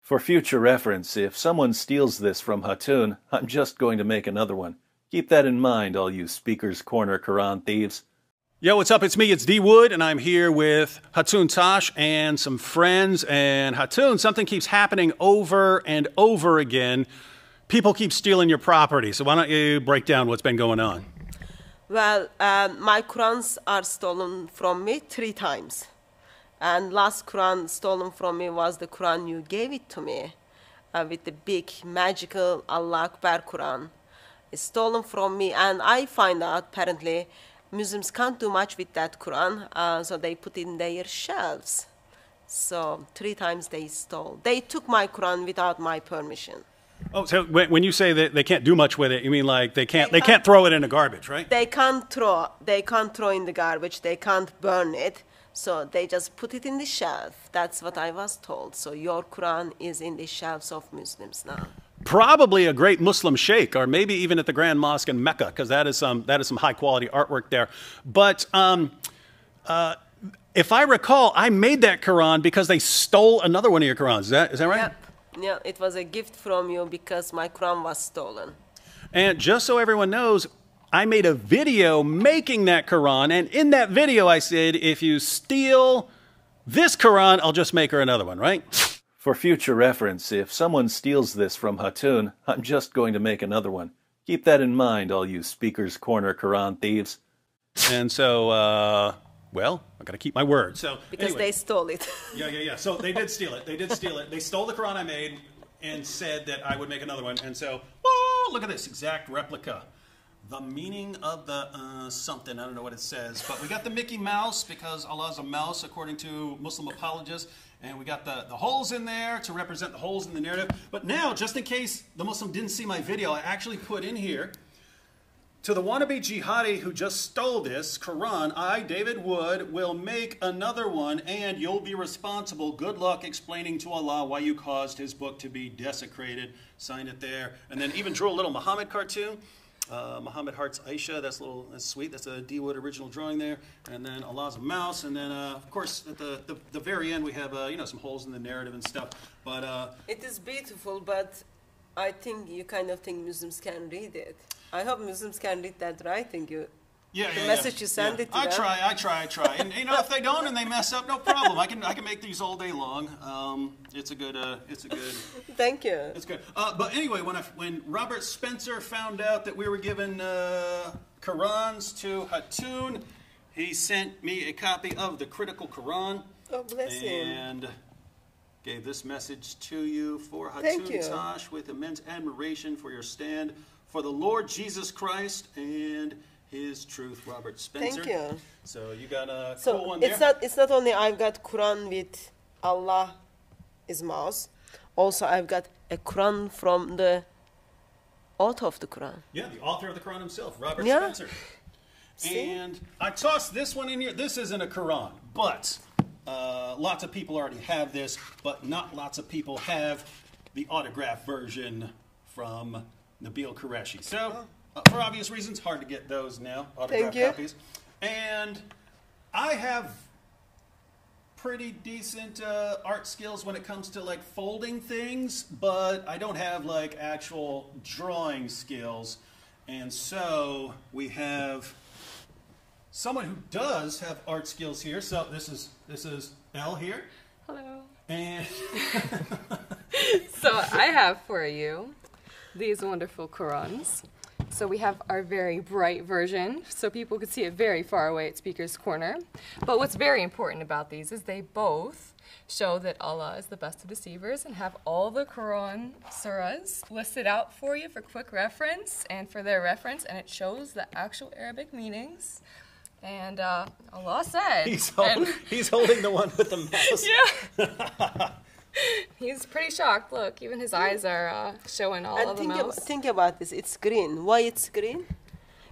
For future reference, if someone steals this from Hatun, I'm just going to make another one. Keep that in mind, all you Speaker's Corner Quran thieves. Yo, what's up? It's me, it's D Wood, and I'm here with Hatun Tash and some friends. And Hatun, something keeps happening over and over again. People keep stealing your property. So why don't you break down what's been going on? Well, my Qurans are stolen from me 3 times. And last Quran stolen from me was the Quran you gave it to me with the big magical Allah Akbar Quran. It's stolen from me, and I find out apparently Muslims can't do much with that Quran, so they put it in their shelves. So 3 times they stole. They took my Quran without my permission. Oh, so when you say that they can't do much with it, you mean like they can't throw it in the garbage, right? They can't throw in the garbage. They can't burn it. So they just put it in the shelf. That's what I was told. So your Quran is in the shelves of Muslims now. Probably a great Muslim sheikh, or maybe even at the Grand Mosque in Mecca, because that is some high quality artwork there. But if I recall, I made that Quran because they stole another one of your Qurans. Is that right? Yep. Yeah, it was a gift from you because my Quran was stolen. And just so everyone knows, I made a video making that Quran, and in that video I said, if you steal this Quran, I'll just make her another one, right? For future reference, if someone steals this from Hatun, I'm just going to make another one. Keep that in mind, all you Speaker's Corner Quran thieves. And so, well, I got to keep my word. So because anyway. They stole it. Yeah. So they did steal it. They did steal it. They stole the Quran I made and said that I would make another one. And so, oh, look at this exact replica. The meaning of the something, I don't know what it says, but we got the Mickey Mouse because Allah's a mouse according to Muslim apologists, and we got the holes in there to represent the holes in the narrative. But now, just in case the Muslim didn't see my video, I actually put in here, to the wannabe jihadi who just stole this Quran, I, David Wood, will make another one, and you'll be responsible. Good luck explaining to Allah why you caused his book to be desecrated. Signed it there, and then even drew a little Muhammad cartoon. Muhammad Hearts Aisha, that's sweet. That's a D Wood original drawing there. And then Allah's a mouse. And then, of course, at the very end, we have, some holes in the narrative and stuff. But it is beautiful, but I think you kind of think Muslims can read it. I hope Muslims can read that writing. The message you send it to them. I try. And if they don't and they mess up, no problem. I can make these all day long. It's a good. Thank you. It's good. But anyway, when Robert Spencer found out that we were giving Qurans to Hatun, he sent me a copy of the Critical Quran. Oh, bless him. And gave this message to you for Hatun Tash with immense admiration for your stand for the Lord Jesus Christ and His truth, Robert Spencer. Thank you. So you got a cool one there. It's not only I've got Quran with Allah is mouse. Also, I've got a Quran from the author of the Quran. Yeah, the author of the Quran himself, Robert Spencer. And I tossed this one in here. This isn't a Quran, but lots of people already have this, but not lots of people have the autographed version from Nabil Qureshi. So, for obvious reasons, hard to get those now, autographed copies. And I have pretty decent art skills when it comes to like folding things, but I don't have like actual drawing skills. And so we have someone who does have art skills here. So this is Elle here. Hello. And so I have for you these wonderful Qurans. So we have our very bright version, so people could see it very far away at Speaker's Corner. But what's very important about these is they both show that Allah is the best of deceivers and have all the Quran surahs listed out for you for quick reference and for their reference, and it shows the actual Arabic meanings. And Allah said... He's holding the one with the mouse. Yeah. He's pretty shocked. Look, even his eyes are showing all of the mouse. Think about this. It's green. Why it's green?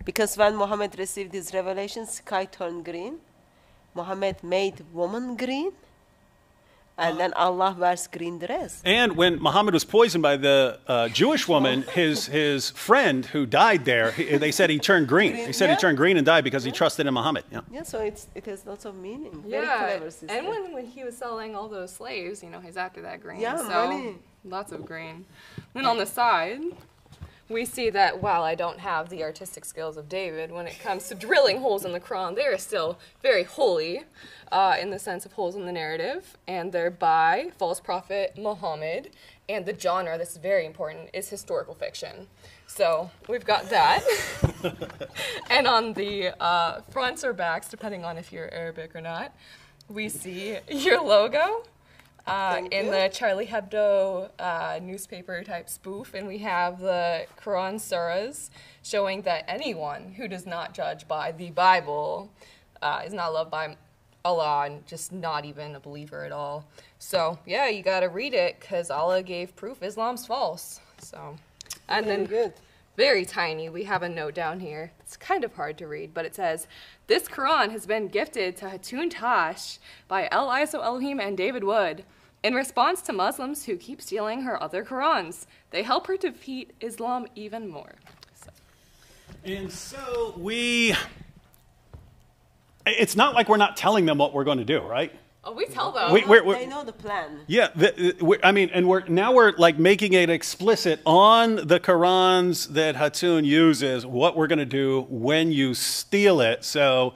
Because when Muhammad received his revelation, sky turned green. Muhammad made woman green. And then Allah wears green dress. And when Muhammad was poisoned by the Jewish woman, his friend who died there, they said he turned green. He said he turned green and died because he trusted in Muhammad. Yeah. Yeah, so it has lots of meaning. Yeah, Very clever sister. and when he was selling all those slaves, you know, he's after that green. Yeah, so money. lots of green. Then on the side, we see that while I don't have the artistic skills of David, when it comes to drilling holes in the Quran, they are still very holy in the sense of holes in the narrative, and they're by false prophet Muhammad, and the genre, this is very important, is historical fiction. So we've got that. And on the fronts or backs, depending on if you're Arabic or not, we see your logo. In the Charlie Hebdo newspaper type spoof, and we have the Quran surahs showing that anyone who does not judge by the Bible is not loved by Allah and just not even a believer at all. So yeah, you gotta read it because Allah gave proof Islam's false. So, and then good. Very tiny, we have a note down here. It's kind of hard to read, but it says, "This Quran has been gifted to Hatun Tash by El Iso Elohim and David Wood in response to Muslims who keep stealing her other Qurans. They help her defeat Islam even more." So. And so it's not like we're not telling them what we're going to do, right? Oh, we tell them. They know the plan. Yeah, I mean, and we're like making it explicit on the Qurans that Hatun uses what we're going to do when you steal it. So,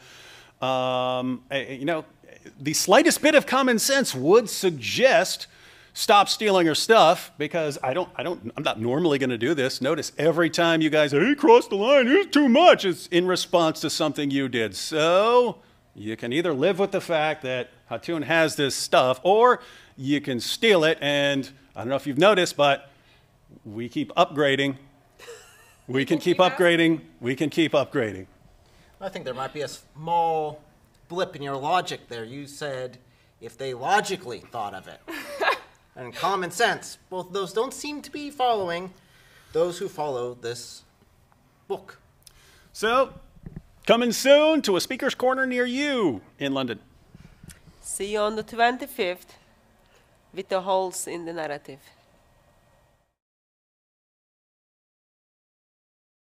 you know, the slightest bit of common sense would suggest stop stealing her stuff, because I'm not normally going to do this. Notice every time you guys say, "He crossed the line, it's too much," it's in response to something you did. So you can either live with the fact that Hatun has this stuff, or you can steal it. And I don't know if you've noticed, but we keep upgrading. We can keep upgrading. We can keep upgrading. I think there might be a small blip in your logic there. You said if they logically thought of it. And common sense, both of those don't seem to be following those who follow this book. So, coming soon to a speaker's corner near you in London. See you on the 25th with the holes in the narrative.